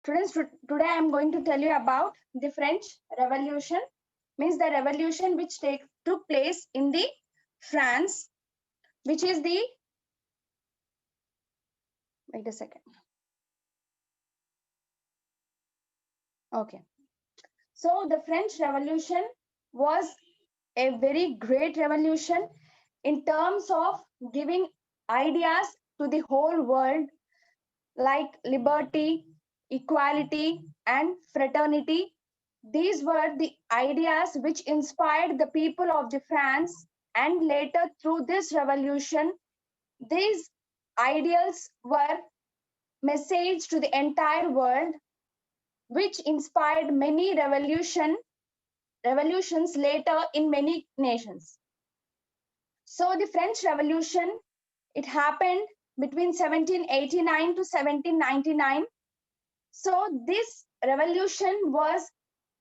Students, today I am going to tell you about the French Revolution, means the revolution which took place in the France, which is the, wait a second. Okay. So the French Revolution was a very great revolution in terms of giving ideas to the whole world like liberty, equality, and fraternity. These were the ideas which inspired the people of the France, and later through this revolution, these ideals were messaged to the entire world, which inspired many revolutions later in many nations. So the French Revolution, it happened between 1789 to 1799. So this revolution was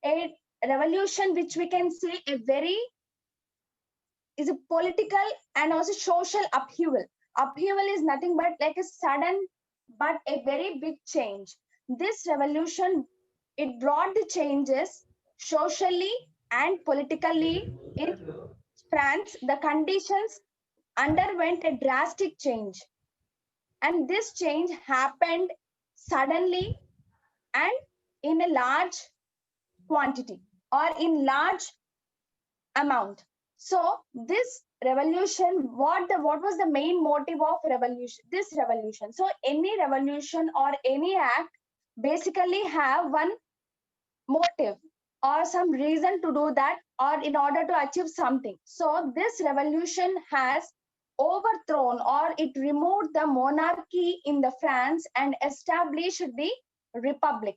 a revolution which we can say a very is a political and also social upheaval. Upheaval is nothing but like a sudden but a very big change. This revolution, it brought the changes socially and politically in France. The conditions underwent a drastic change, and this change happened suddenly and in a large quantity or in large amount. So this revolution, what was the main motive of revolution? This revolution. So any revolution or any act basically have one motive or some reason to do that or in order to achieve something. So this revolution has overthrown or it removed the monarchy in the France and established the republic.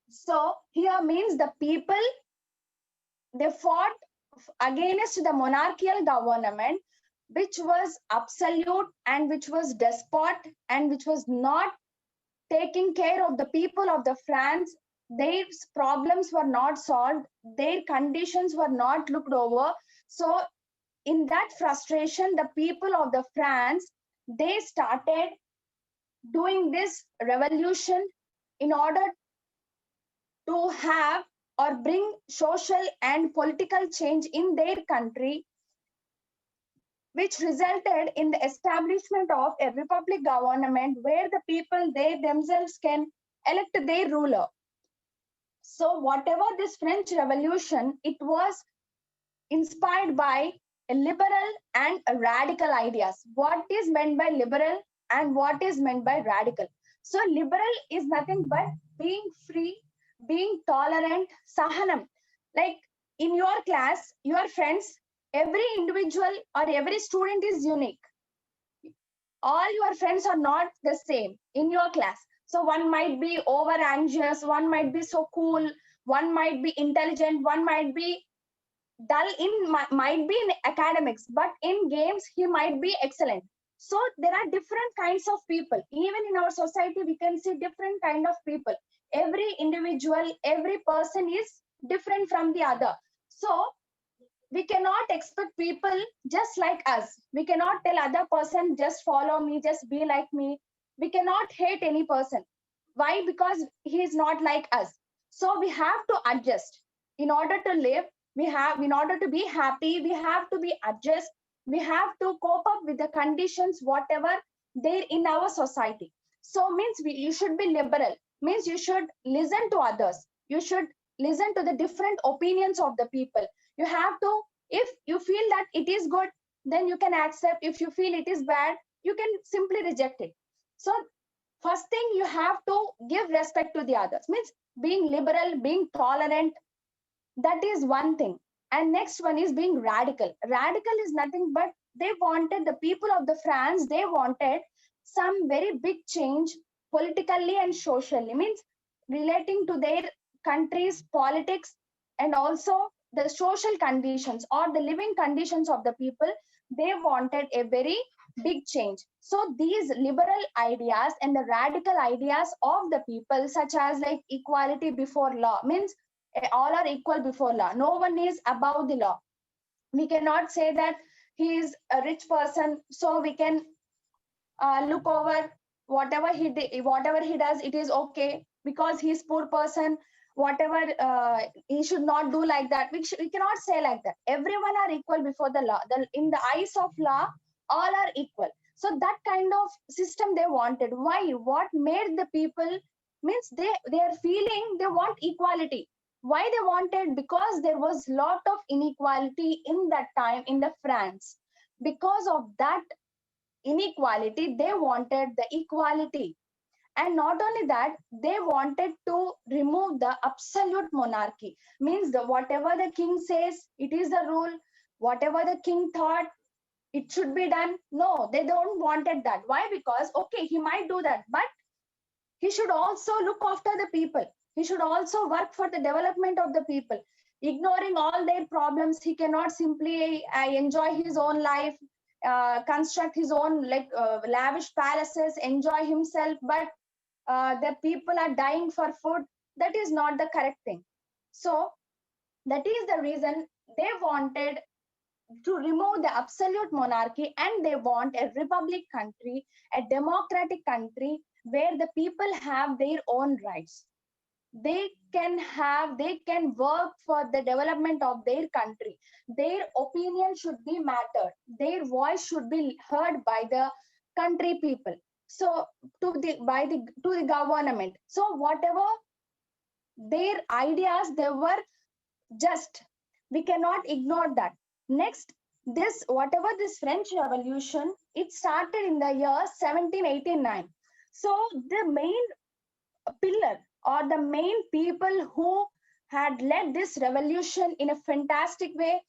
So here means the people, they fought against the monarchical government, which was absolute and which was despot and which was not taking care of the people of the France. Their problems were not solved, their conditions were not looked over. So in that frustration, the people of the France, they started doing this revolution in order to have or bring social and political change in their country, which resulted in the establishment of a republic government where the people they themselves can elect their ruler. So whatever this French Revolution, it was inspired by a liberal and a radical ideas. What is meant by liberal and what is meant by radical? So liberal is nothing but being free, being tolerant, sahanam. Like in your class, your friends, every individual or every student is unique. All your friends are not the same in your class. So one might be over anxious, one might be so cool, one might be intelligent, one might be dull in might be in academics, but in games he might be excellent. So there are different kinds of people. Even in our society, we can see different kind of people. Every individual, every person is different from the other. So we cannot expect people just like us. We cannot tell other person just follow me, just be like me. We cannot hate any person. Why? Because he is not like us. So we have to adjust in order to live. We have, in order to be happy, we have to be adjust. We have to cope up with the conditions whatever there in our society. So means you should be liberal, means you should listen to others, you should listen to the different opinions of the people. You have to, if you feel that it is good, then you can accept. If you feel it is bad, you can simply reject it. So first thing, you have to give respect to the others, means being liberal, being tolerant, that is one thing. And next one is being radical. Radical is nothing but they wanted, the people of the France, they wanted some very big change politically and socially, means relating to their country's politics and also the social conditions or the living conditions of the people. They wanted a very big change. So these liberal ideas and the radical ideas of the people, such as like equality before law, means all are equal before law, no one is above the law. We cannot say that he is a rich person, so we can look over whatever he does, it is okay. because he's poor person, whatever, he should not do like that. We cannot say like that. Everyone are equal before the law. In the eyes of law, all are equal. So that kind of system they wanted. Why? What made the people, means they are feeling they want equality. Why they wanted? Because there was lot of inequality in that time in the France. Because of that inequality, they wanted the equality. And not only that, they wanted to remove the absolute monarchy. Means the whatever the king says, it is the rule. Whatever the king thought, it should be done. No, they don't wanted that. Why? Because okay, he might do that, but he should also look after the people. He should also work for the development of the people. Ignoring all their problems, he cannot simply enjoy his own life, construct his own like lavish palaces, enjoy himself, but the people are dying for food. That is not the correct thing. So that is the reason they wanted to remove the absolute monarchy, and they want a republic country, a democratic country where the people have their own rights. They can work for the development of their country. Their opinion should be mattered. Their voice should be heard by the country people. So to the government. So whatever their ideas, they were just, we cannot ignore that. Next, this whatever this French Revolution, it started in the year 1789. So the main pillar or the main people who had led this revolution in a fantastic way,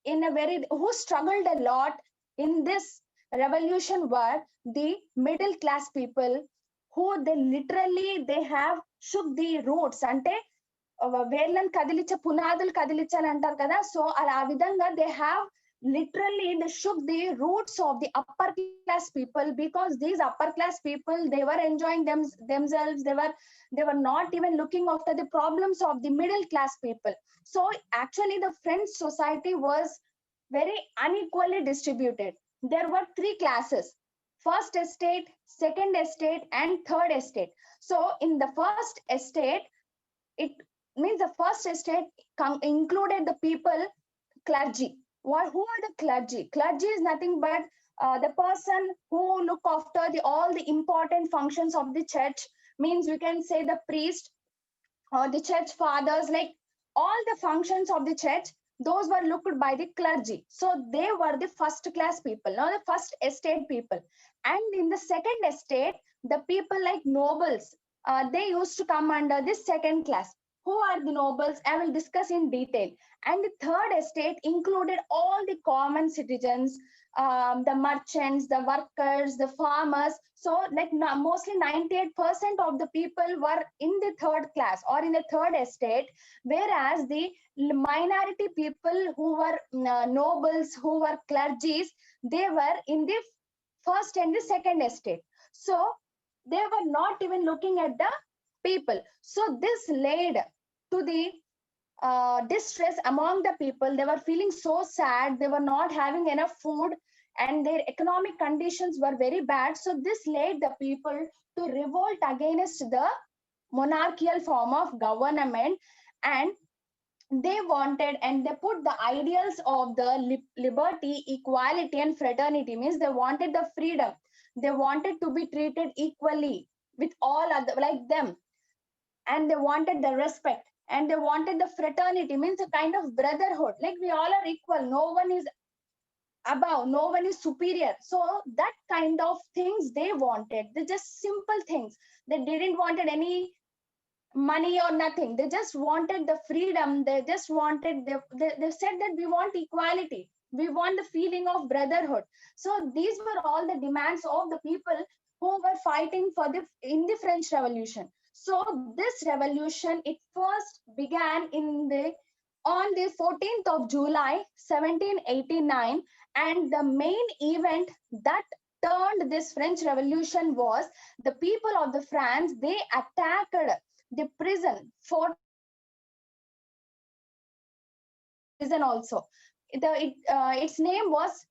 in a very, who struggled a lot in this revolution, were the middle class people, who they literally they have shook the roots. అంటే వేర్లను కదిలించే పునాదులు కదిలించాలి అంటారు కదా. So అలా ఆ విధంగా they have literally they shook the roots of the upper class people, because these upper class people, they were enjoying themselves. They were not even looking after the problems of the middle class people. So actually the French society was very unequally distributed. There were three classes: first estate, second estate, and third estate. So in the first estate, it means the first estate included the people, clergy. Who are the clergy? Clergy is nothing but the person who look after all the important functions of the church. Means we can say the priest or the church fathers, like all the functions of the church, those were looked by the clergy. So they were the first class people, now the first estate people. And in the second estate, the people like nobles, they used to come under this second class. Who are the nobles? I will discuss in detail. And the third estate included all the common citizens, the merchants, the workers, the farmers. So, like mostly 98% of the people were in the third class or in the third estate, whereas the minority people who were nobles, who were clergies, they were in the first and the second estate. So, they were not even looking at the people. So, this led to the distress among the people. They were feeling so sad. They were not having enough food, and their economic conditions were very bad. So this led the people to revolt against the monarchical form of government, and they wanted and they put the ideals of the liberty, equality, and fraternity. Means they wanted the freedom. They wanted to be treated equally with all other like them, and they wanted the respect, and they wanted the fraternity. Means a kind of brotherhood, like we all are equal, no one is above, no one is superior. So that kind of things they wanted. They just simple things. They didn't wanted any money or nothing. They just wanted the freedom. They just wanted, they said that we want equality, we want the feeling of brotherhood. So these were all the demands of the people who were fighting for the in the French Revolution. So this revolution, it first began in the on the 14th of July 1789, and the main event that turned this French Revolution was the people of the France, they attacked the prison fort prison also. Its name was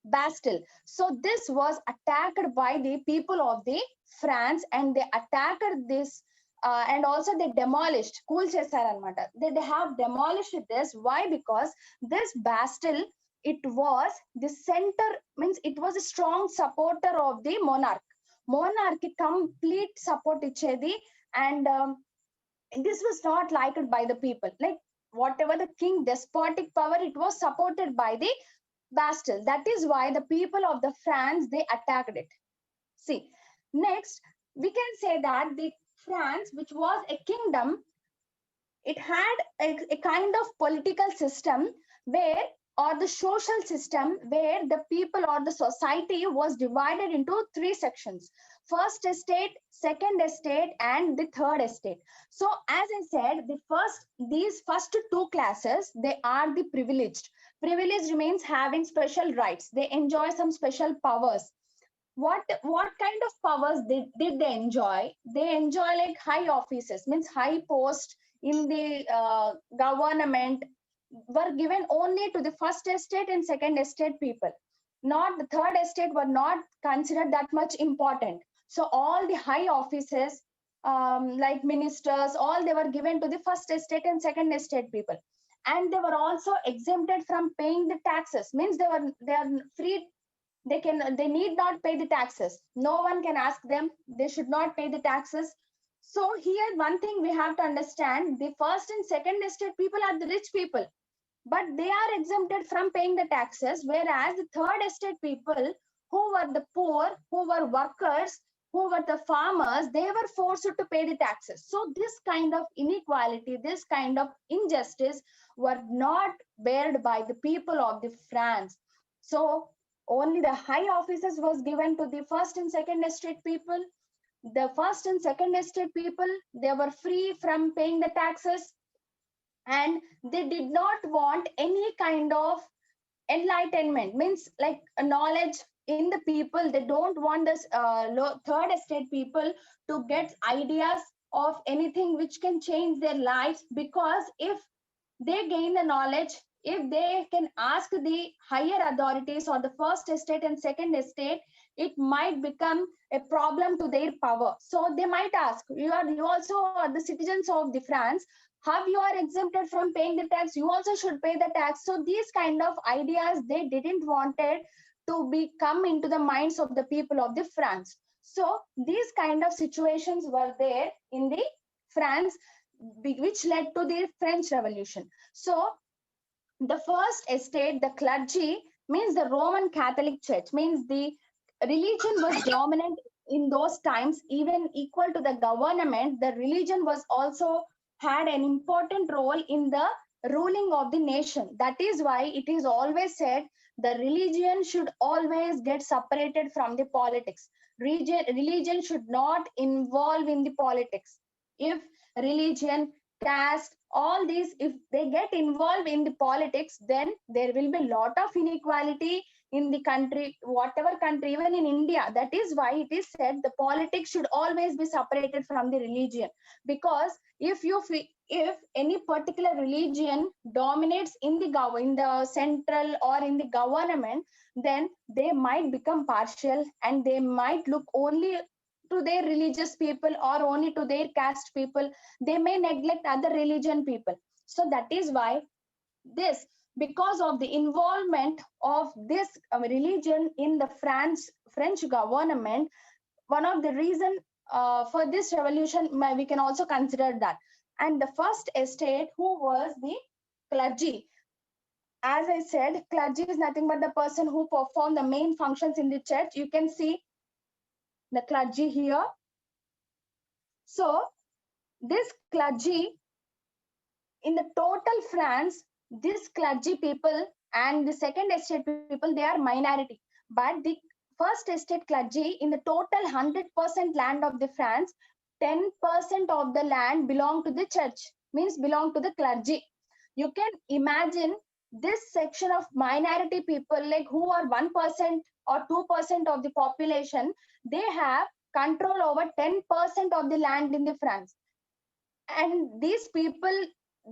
Bastille. So this was attacked by the people of the France, and they attacked this and also they demolished, cool చేశారన్నమాట. They have demolished this. Why? Because this Bastille, it was the center, means it was a strong supporter of the monarch. Monarch complete support ఇచ్చేది, and this was not liked by the people. Like whatever the king despotic power, it was supported by the Bastille. That is why the people of the France, they attacked it. See, next we can say that the France, which was a kingdom, it had a kind of political system where, or the social system where the people or the society was divided into three sections: first estate, second estate, and the third estate. So as I said, these first two classes, they are the privileged. Privileged means having special rights, they enjoy some special powers. What kind of powers did they enjoy? They enjoy like high offices, means high post in the government were given only to the first estate and second estate people. Not the third estate were not considered that much important. So all the high offices, like ministers, all they were given to the first estate and second estate people. And they were also exempted from paying the taxes, means they are free. They need not pay the taxes. No one can ask them, they should not pay the taxes. So here one thing we have to understand, the first and second estate people are the rich people, but they are exempted from paying the taxes, whereas the third estate people, who were the poor, who were workers, who were the farmers, they were forced to pay the taxes. So this kind of inequality, this kind of injustice were not bared by the people of the France. So only the high offices was given to the first and second estate people. The first and second estate people, they were free from paying the taxes, and they did not want any kind of enlightenment, means like a knowledge in the people. They don't want this third estate people to get ideas of anything which can change their lives, because if they gain the knowledge, if they can ask the higher authorities or the first estate and second estate, it might become a problem to their power. So they might ask, you also are the citizens of the France, how you are exempted from paying the tax, you also should pay the tax. So these kind of ideas, they didn't wanted to be come into the minds of the people of the France. So these kind of situations were there in the France, which led to the French Revolution. So the first estate, the clergy, means the Roman Catholic Church, means the religion was dominant in those times, even equal to the government. The religion was also had an important role in the ruling of the nation. That is why it is always said the religion should always get separated from the politics. Religion should not involve in the politics. If religion, caste, all these, if they get involved in the politics, then there will be a lot of inequality in the country, whatever country, even in India. That is why it is said the politics should always be separated from the religion. Because if any particular religion dominates in the central or in the government, then they might become partial, and they might look only to their religious people or only to their caste people. They may neglect other religion people. So that is why this, because of the involvement of this religion in the French government, one of the reason for this revolution, we can also consider that. And the first estate, who was the clergy. As I said, clergy is nothing but the person who perform the main functions in the church. You can see the clergy here. So this clergy, in the total France, this clergy people and the second estate people, they are minority. But the first estate clergy, in the total 100% land of the France, 10% of the land belong to the church, means belong to the clergy. You can imagine this section of minority people, like who are 1% or 2% of the population, they have control over 10% of the land in the France. And these people,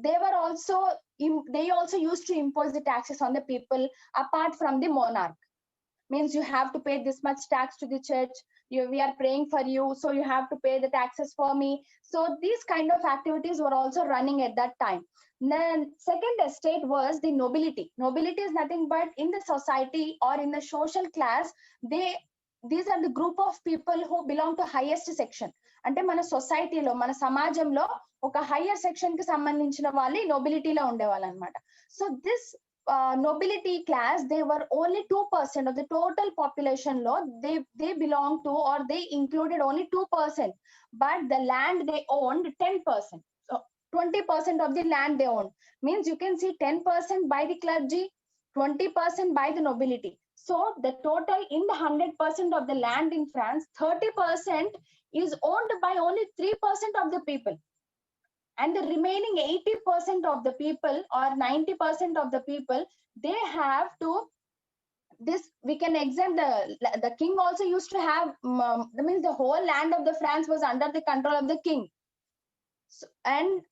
they also used to impose the taxes on the people apart from the monarch. means you have to pay this much tax to the church. We are praying for you, so you have to pay the taxes for me. So these kind of activities were also running at that time. Then second estate was the nobility. Nobility is nothing but in the society or in the social class, these are the group of people who belong to highest section. అంటే మన సొసైటీలో మన సమాజంలో ఒక higher section కి సంబంధించిన వాళ్ళు నోబిలిటీలో ఉండేవాళ్ళు అనమాట. So this nobility class, they were only 2% of the total population law. They belong to, or they included only 2%, but the land they owned 10%. So 20% of the land they owned, means you can see 10% by the clergy, 20% by the nobility. So the total in the 100% of the land in France, 30% is owned by only 3% of the people, and the remaining 80% of the people or 90% of the people, they have to this, we can exempt the king also used to have, that means the whole land of the France was under the control of the king. So, and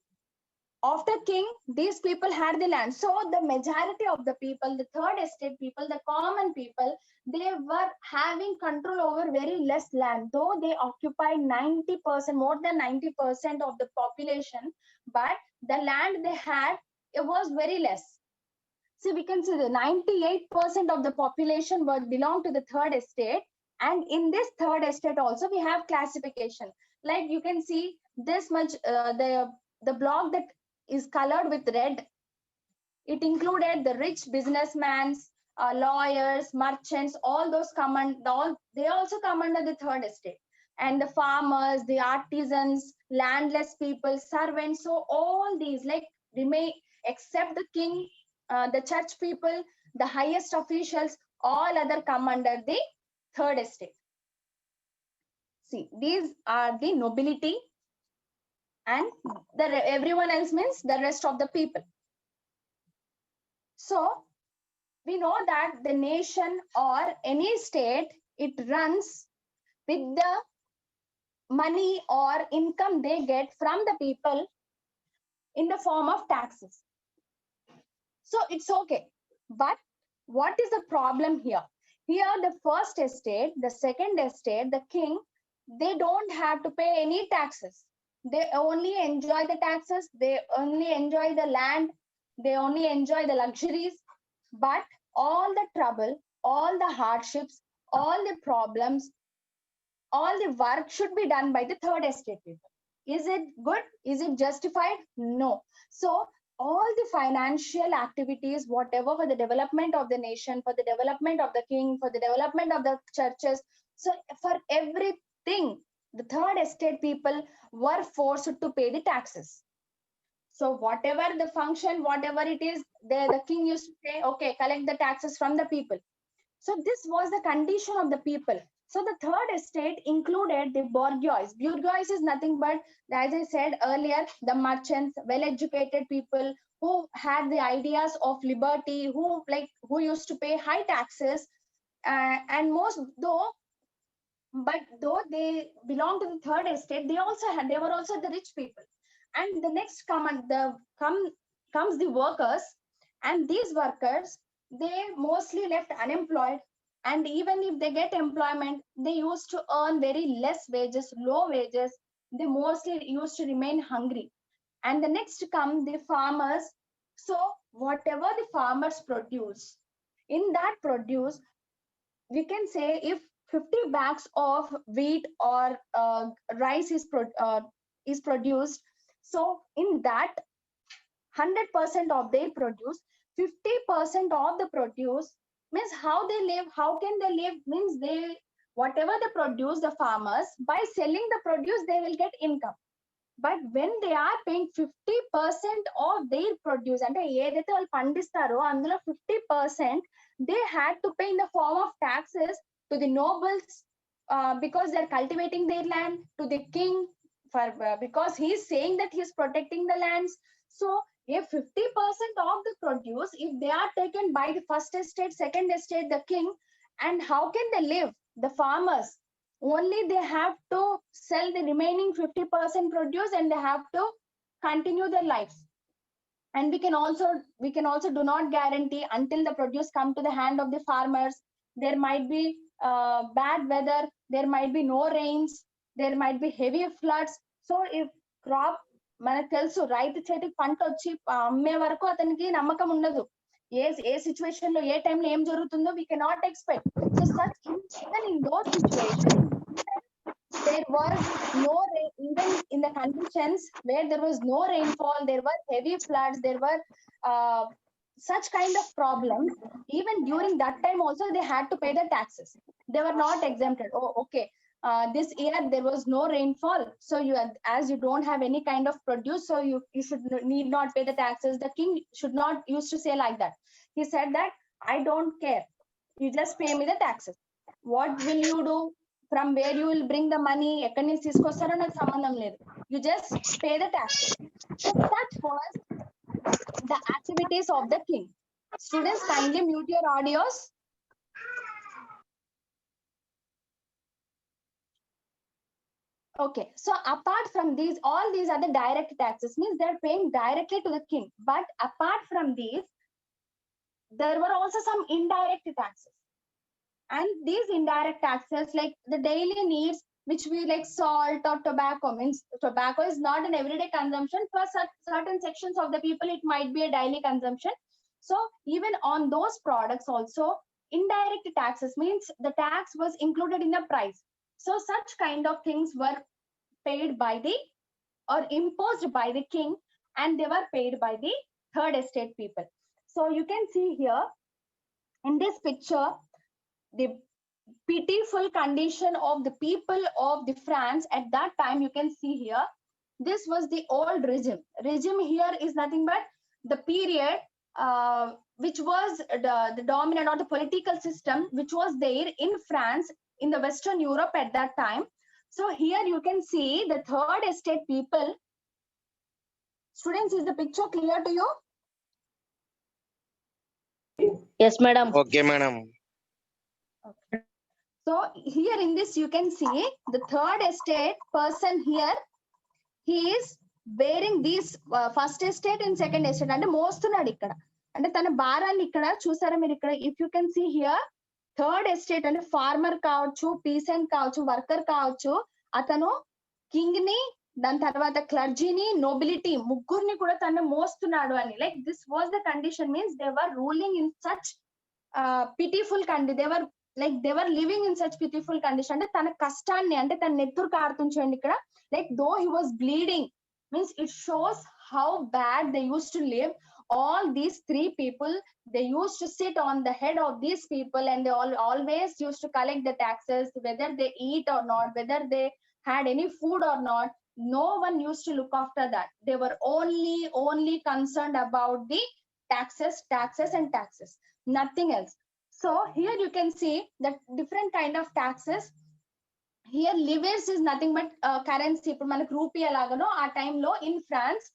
after king, these people had the land. So the majority of the people, the third estate people, the common people, they were having control over very less land, though they occupied 90%, more than 90% of the population, but the land they had, it was very less. So we can see the 98% of the population was belong to the third estate. And in this third estate also we have classification. Like you can see this much, the block that is colored with red, it included the rich businessmen, lawyers, merchants, all those they also come under the third estate. And the farmers, the artisans, landless people, servants, so all these like remain, except the king, the church people, the highest officials, all other come under the third estate. See, these are the nobility, and everyone else means the rest of the people. So we know that the nation or any state, it runs with the money or income they get from the people in the form of taxes. So it's okay, but what is the problem here? Here the first estate, the second estate, the king, they don't have to pay any taxes. They only enjoy the taxes, they only enjoy the land, they only enjoy the luxuries. But all the trouble, all the hardships, all the problems, all the work should be done by the third estate people. Is it good? Is it justified? No. So all the financial activities, whatever, for the development of the nation, for the development of the king, for the development of the churches, so for everything, the third estate people were forced to pay the taxes. So whatever the function, whatever it is, the king used to say, okay, collect the taxes from the people. So this was the condition of the people. So the third estate included the bourgeois. Bourgeois is nothing but, as I said earlier, the merchants, well-educated people who had the ideas of liberty, who used to pay high taxes, and though they belong to the third estate, they were also the rich people. And the next comes the workers, and these workers, they mostly left unemployed, and even if they get employment, they used to earn very less wages, low wages. They mostly used to remain hungry. And the next come the farmers. So whatever the farmers produce, in that produce, we can say if 50 bags of wheat or rice is produced, so in that 100% of their produce, 50% of the produce, means how they live, how can they live, means they, whatever they produce, the farmers, by selling the produce, they will get income. But when they are paying 50% of their produce, అంటే ఏదైతే వాళ్ళు పండిస్తారో అందులో 50% they had to pay in the form of taxes to the nobles, because they're cultivating their land, to the king, because he's saying that he's protecting the lands. So if 50% of the produce, if they are taken by the first estate, second estate, the king, and how can they live? The farmers, only they have to sell the remaining 50% produce, and they have to continue their lives. And we can also do not guarantee until the produce come to the hand of the farmers. there might be bad weather, there might be no rains, there might be heavy floods. So if crop మనకు తెలుసు రైతు చేతికి పంట వచ్చి అమ్మే వరకు అతనికి నమ్మకం ఉండదు. ఏ సిచ్యువేషన్ లో ఏ టైంలో ఏం జరుగుతుందో we cannot expect. So such even in those situations there was no rain, even in the conditions where there was no rainfall, there were heavy floods, there were such kind of problems. Even during that time also they had to pay the taxes. They were not exempted. Oh, okay, this year there was no rainfall, so you, as you don't have any kind of produce, so you should need not pay the taxes. The king should not used to say like that. He said that I don't care, you just pay me the taxes. What will you do, from where you will bring the money, ekkadi nunchi తీసుకొస్తారో నాకు సంబంధం లేదు, you just pay the taxes. So such was the activities of the king. Students, kindly mute your audios. Okay, so apart from these, all these are the direct taxes, means they're paying directly to the king. But apart from these, there were also some indirect taxes. And these indirect taxes, like the daily needs, which we like salt or tobacco, means tobacco is not an everyday consumption. For certain sections of the people, it might be a daily consumption. So even on those products also, indirect taxes, means the tax was included in the price. So such kind of things were paid by the or imposed by the king, and they were paid by the third estate people. So you can see here in this picture the pitiful condition of the people of the France at that time. You can see here, this was the old regime. Regime here is nothing but the period which was the dominant, or the political system which was there in France, in the Western Europe at that time. So here you can see the third estate people. Students, is the picture clear to you? Yes, madam. Okay, madam. Okay. So here in this you can see the third estate person here, he is bearing these first estate and second estate అంటే మోస్తున్నాడు ఇక్కడ, అంటే తన భారాన్ని ఇక్కడ చూసారా మీరు ఇక్కడ. If you can see here, third estate అంటే ఫార్మర్ కావచ్చు, పీసెంట్ కావచ్చు, వర్కర్ కావచ్చు, అతను కింగ్ ని, దాని తర్వాత క్లర్జీని, నోబిలిటీ ముగ్గురిని కూడా తను మోస్తున్నాడు అని. Like this was the condition, means they were ruling in such pitiful condition. they were living in such pitiful condition. అంటే తన కష్టాన్ని, అంటే తన నెత్తురు కారుతుంది చూడండి ఇక్కడ, like though he was bleeding, means it shows how bad they used to live. All these three people, they used to sit on the head of these people, and they always used to collect the taxes, whether they eat or not, whether they had any food or not. No one used to look after that. They were only concerned about the taxes and taxes, nothing else. So here you can see that different kind of taxes. Here livres is nothing but currency. ఇప్పుడు మనకు rupee ఎలాగనో ఆ టైంలో in France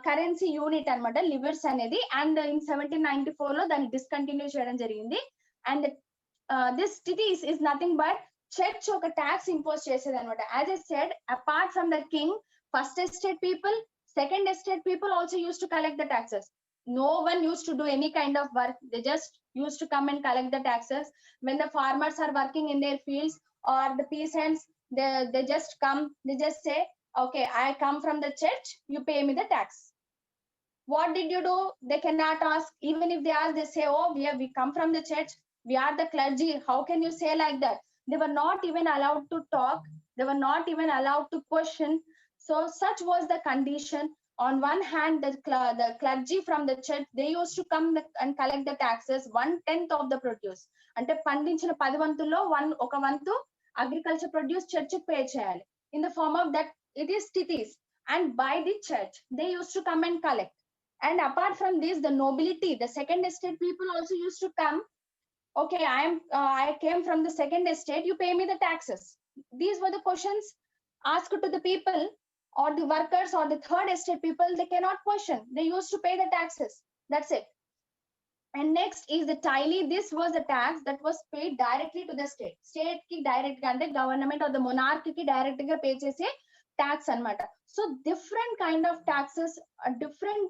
currency unit అన్నమాట livres అనేది. And in 1794 లో దాన్ని discontinue చేయడం జరిగింది. And this cities is nothing but church ఒక ట్యాక్స్ ఇంపోజ్ చేసేది అనమాట. As I said, apart from the king, first estate people, second estate people also use to collect the taxes. No one used to do any kind of work. They just used to come and collect the taxes. When the farmers are working in their fields, or the peasants, they just come, they just say, okay, I come from the church, you pay me the tax. What did you do? They cannot ask. Even if they ask, they say, oh, we come from the church, we are the clergy, how can you say like that? They were not even allowed to talk, they were not even allowed to question. So such was the condition. On one hand, the clergy from the church, they used to come and collect the taxes, 1/10 of the produce. అంటే పండించిన 10 వంతుల్లో ఒక వంతు agriculture produce church pay చేయాలి. In the form of that, it is titis, and by the church they used to come and collect. And apart from this, the nobility, the second estate people also used to come. Okay, I came from the second estate, you pay me the taxes. These were the questions asked to the people, or the workers, or the third estate people. They cannot question, they used to pay the taxes. That's it. And next is the tithe. This was a tax that was paid directly to the state ki direct ga, ante government or the monarch ki direct ga pay chese tax anamata. So different kind of taxes are different,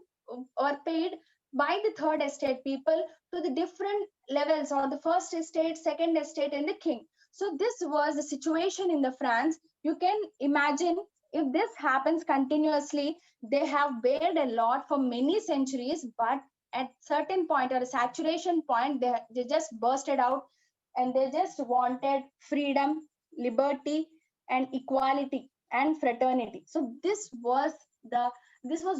were paid by the third estate people to the different levels, or the first estate, second estate, and the king. So this was the situation in the France. You can imagine, if this happens continuously, they have bared a lot for many centuries, but at certain point or a saturation point, they just bursted out, and they just wanted freedom, liberty, and equality and fraternity. So this was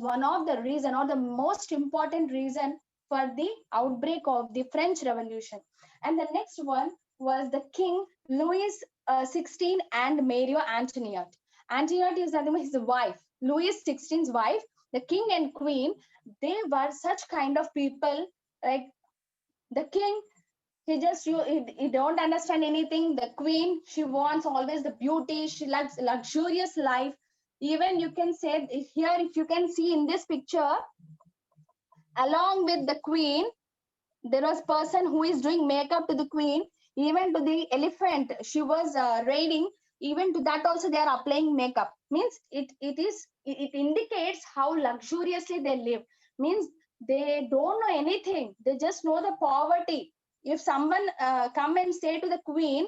one of the reason, or the most important reason, for the outbreak of the French Revolution. And the next one was the King Louis XVI and Maria Antoinette. Antoinette is his wife, Louis XVI's wife. The king and queen, they were such kind of people. Like the king, he don't understand anything. The queen, she wants always the beauty. She loves luxurious life. Even you can say here, if you can see in this picture, along with the queen, there was person who is doing makeup to the queen. Even to the elephant she was raiding, even to that also they are applying makeup. Means it indicates how luxuriously they live. Means they don't know anything, they just know the poverty. If someone come and say to the queen,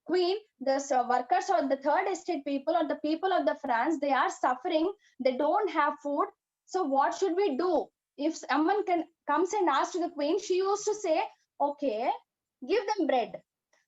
queen, the workers or the third estate people or the people of the France, they are suffering, they don't have food, so what should we do? If someone comes and asks to the queen, she used to say, okay, give them bread.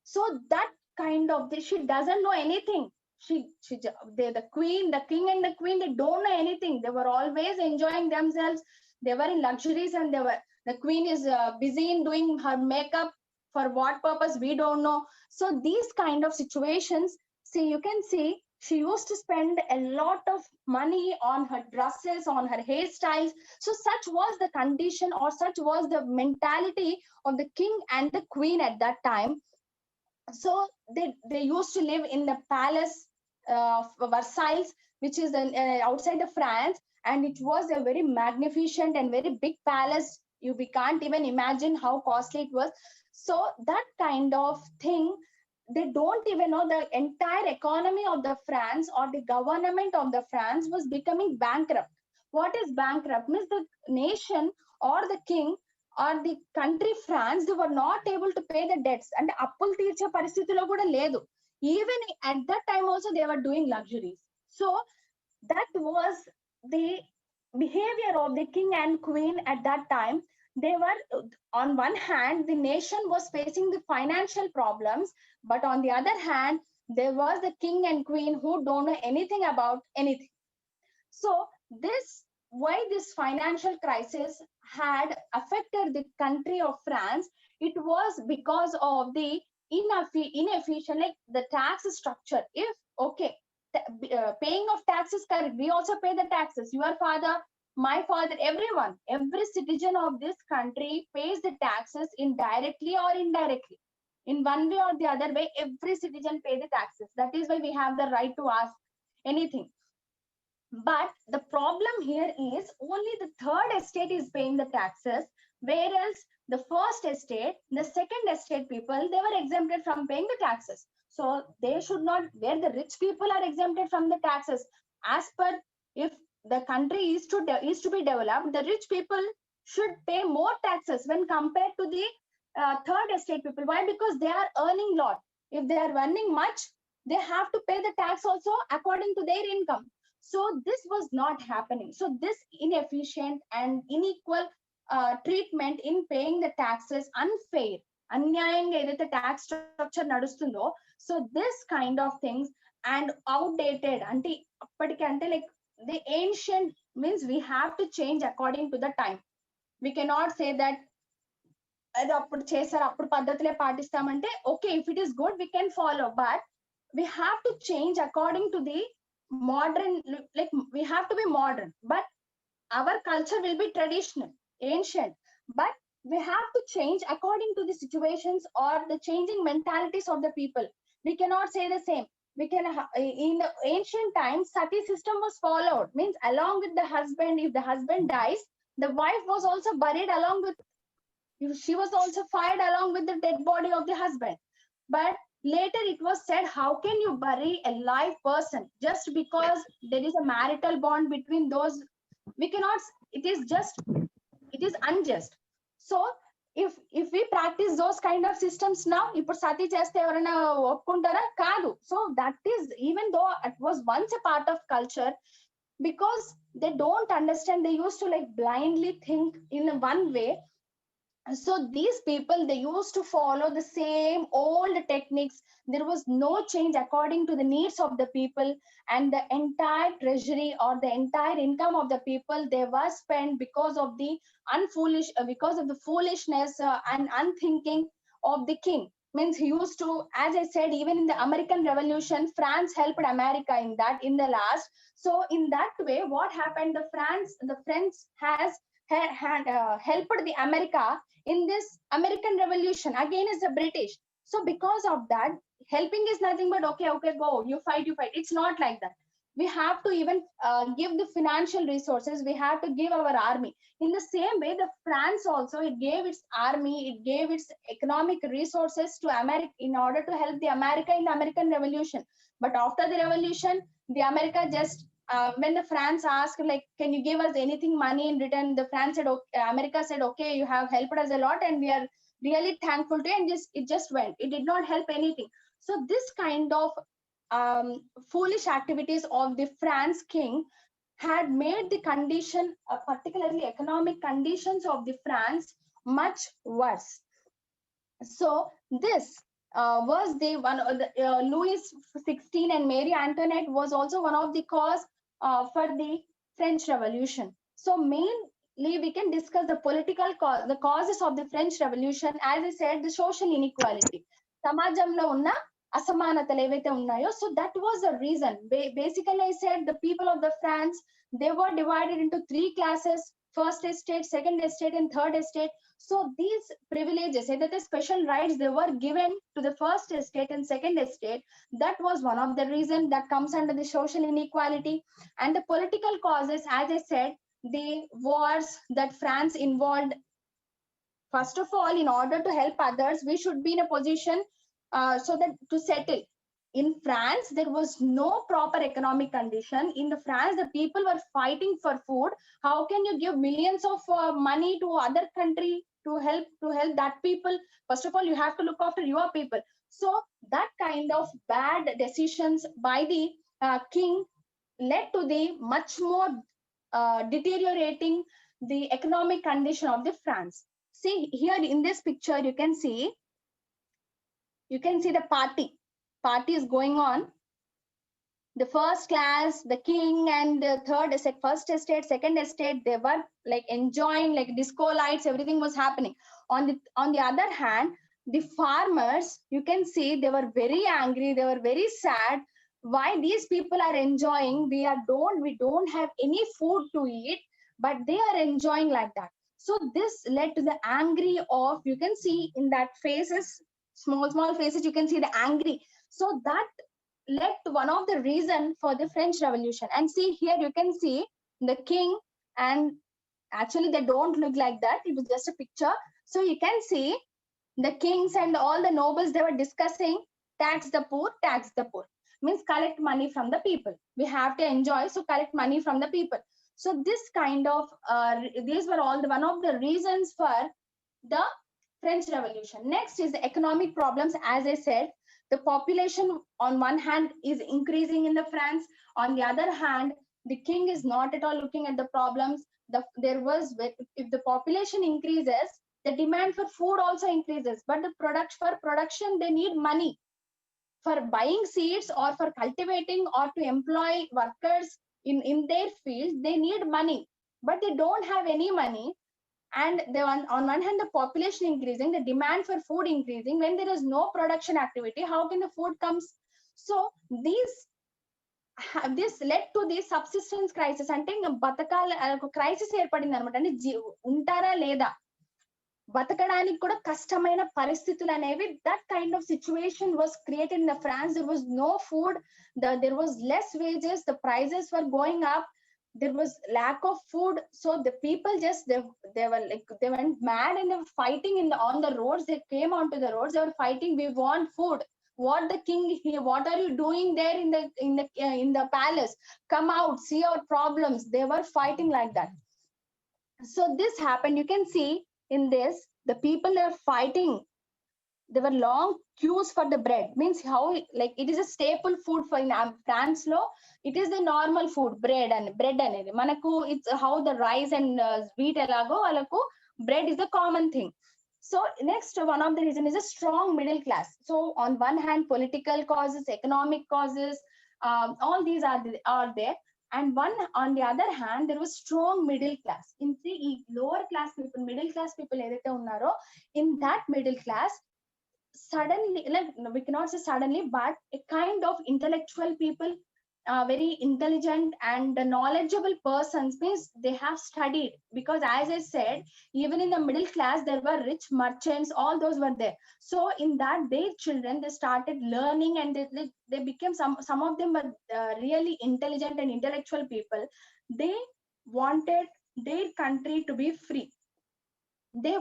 So that kind of this, she doesn't know anything. The queen, the king and the queen, they don't know anything. They were always enjoying themselves. They were in luxuries, and the queen is busy in doing her makeup. For what purpose, we don't know. So these kind of situations, see, you can see she used to spend a lot of money on her dresses, on her hairstyles. So such was the condition, or such was the mentality of the king and the queen at that time. So they used to live in the palace of Versailles, which is outside of France, and it was a very magnificent and very big palace. We can't even imagine how costly it was. So that kind of thing, they don't even know. The entire economy of the France, or the government of the France, was becoming bankrupt. What is bankrupt? Means the nation or the king or the country France, they were not able to pay the debts, and అప్పులు తీర్చే పరిస్థితిలో కూడా లేదు. Even at that time also they were doing luxuries. So that was the behavior of the king and queen at that time. They were, on one hand, the nation was facing the financial problems, but on the other hand, there was the king and queen who don't know anything about anything. So why this financial crisis had affected the country of France, it was because of the inefficient, like the tax structure. If okay, paying of taxes, correct, we also pay the taxes. Your father, my father, everyone, every citizen of this country pays the taxes, indirectly or indirectly. In one way or the other way, every citizen pay the taxes. That is why we have the right to ask anything. But the problem here is only the third estate is paying the taxes, whereas the first estate, the second estate people, they were exempted from paying the taxes. So they should not, where the rich people are exempted from the taxes. As per, if the country is to be developed, the rich people should pay more taxes when compared to the third estate people. Why? Because they are earning lot. If they are earning much, they have to pay the tax also according to their income. So this was not happening. So this inefficient and unequal treatment in paying the taxes, unfair, అన్యాయంగా ఏదైతే tax structure నడుస్తుందో, so this kind of things, and outdated, అంటే అప్పటికి అంటే like the ancient, means we have to change according to the time. We cannot say that అది అప్పుడు చేశారు, అప్పుడు పద్ధతులే పాటిస్తామంటే okay, if it is good we can follow, but we have to change according to the modern, like we have to be modern, but our culture will be traditional, ancient, but we have to change according to the situations or the changing mentalities of the people. We cannot say the same. We can in the ancient times, sati system was followed, means along with the husband, if the husband dies, the wife was also buried along with, she was also fired along with the dead body of the husband. But later it was said, how can you bury a live person just because there is a marital bond between those? We cannot, it is just it is unjust. So if we practice those kind of systems now, ఇప్పుడు సతీ చేస్తే ఎవరైనా ఒప్పుకుంటారా? కాదు. So that is, even though it was once a part of culture, because they don't understand, they used to like blindly think in one way. So these people, they used to follow the same old techniques. There was no change according to the needs of the people, and the entire treasury or the entire income of the people, they were spent because of the because of the foolishness and unthinking of the king. Means he used to, as I said, even in the American Revolution, France helped America in that, in the last. So in that way, what happened, the French has had helped the America in this American Revolution against the British. So because of that, helping is nothing but okay, go, you fight. It's not like that. We have to even give the financial resources. We have to give our army. In the same way, the France also, it gave its army, it gave its economic resources to America in order to help the America in the American Revolution. But after the revolution, the America just when the France asked, like, can you give us anything money in return? The France said, okay, America said, okay, you have helped us a lot, and we are really thankful to you. And it just went. It did not help anything. So this kind of foolish activities of the France king had made the condition, particularly economic conditions of the France, much worse. So this was the one of the Louis XVI and Mary Antoinette was also one of the cause for the French Revolution. So mainly we can discuss the political cause, the causes of the French Revolution. As I said, the social inequality. సమాజంలో ఉన్న అసమానతలు ఏవైతే ఉన్నాయో, so that was the reason. Basically, I said the people of the France, they were divided into three classes: first estate, second estate, and third estate. So these privileges, either the special rights, they were given to the first estate and second estate. That was one of the reasons that comes under the social inequality. And the political causes, as I said, the wars that France involved. First of all, in order to help others, we should be in a position so that to settle. In France, there was no proper economic condition. In the France, the people were fighting for food. How can you give millions of money to other country to help that people? First of all, you have to look after your people. So that kind of bad decisions by the king led to the much more deteriorating the economic condition of the France. See here in this picture, you can see the party is going on. The first class, the king, and the first estate, second estate, they were like enjoying, like disco lights, everything was happening. On the other hand, the farmers, you can see they were very angry, they were very sad. Why these people are enjoying? We don't have any food to eat, but they are enjoying like that. So this led to the angry of, you can see in that faces, small faces, you can see the angry. So that led to one of the reason for the French Revolution. And see here, you can see the king, and actually they don't look like that. It was just a picture. So you can see the kings and all the nobles, they were discussing tax the poor. Means collect money from the people. We have to enjoy, so collect money from the people. So this kind of, these were all one of the reasons for the French Revolution. Next is the economic problems. As I said, the population on one hand is increasing in the France. On the other hand, the king is not at all looking at the problems. If the population increases, the demand for food also increases. But for production, they need money. For buying seeds or for cultivating or to employ workers in their fields, they need money, but they don't have any money. And on one hand, the population increasing, the demand for food increasing. When there is no production activity, how can the food comes? So this led to the subsistence crisis. అంటే బతకాల crisis ఏర్పడింది అనమాట. అంటే ఉంటారా లేదా, బతకడానికి కూడా కష్టమైన పరిస్థితులు అనేవి, that kind of situation was created in the France. There was no food, there was less wages, the prices were going up, there was lack of food. So the people just they went mad, and they were fighting on the roads. They came onto the roads, they were fighting, we want food. What the king here, what are you doing there in the palace? Come out, see our problems. They were fighting like that. So this happened. You can see in this, the people are fighting. There were long queues for the bread. Means how, like, it is a staple food for in France law. It is the normal food, bread and అనేది మనకు it's how the rice and wheat ఎలాగో వాళ్ళకు bread is the common thing. So next, one of the reason is a strong middle class. So on one hand, political causes, economic causes, all these are there. And one, on the other hand, there was strong middle class. In the lower class people, middle class people ఏదైతే ఉన్నారో, in that middle class, suddenly, like, we cannot say suddenly, but a kind of intellectual people, very intelligent and knowledgeable persons, means they have studied. Because as I said, even in the middle class there were rich merchants, all those were there. So in that, their children, they started learning, and they became, some of them were really intelligent and intellectual people. They wanted their country to be free. They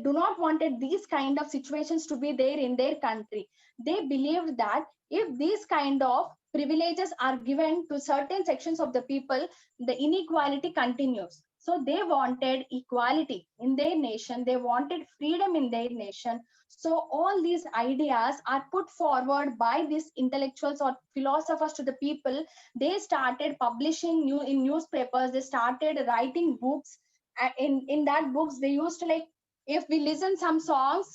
do not wanted these kind of situations to be there in their country. They believed that if these kind of privileges are given to certain sections of the people, the inequality continues. So they wanted equality in their nation, they wanted freedom in their nation. So all these ideas are put forward by these intellectuals or philosophers to the people. They started publishing in newspapers, they started writing books. In that books, they used to, like, if we listen some songs,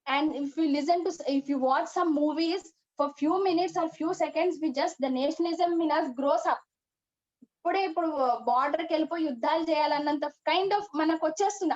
and if you watch some movies for few minutes or few seconds, we just, the nationalism in us grows up. ఇప్పుడు బార్డర్కి వెళ్ళిపోయి యుద్ధాలు చేయాలన్నంత kind of మనకు వచ్చేస్తుంది.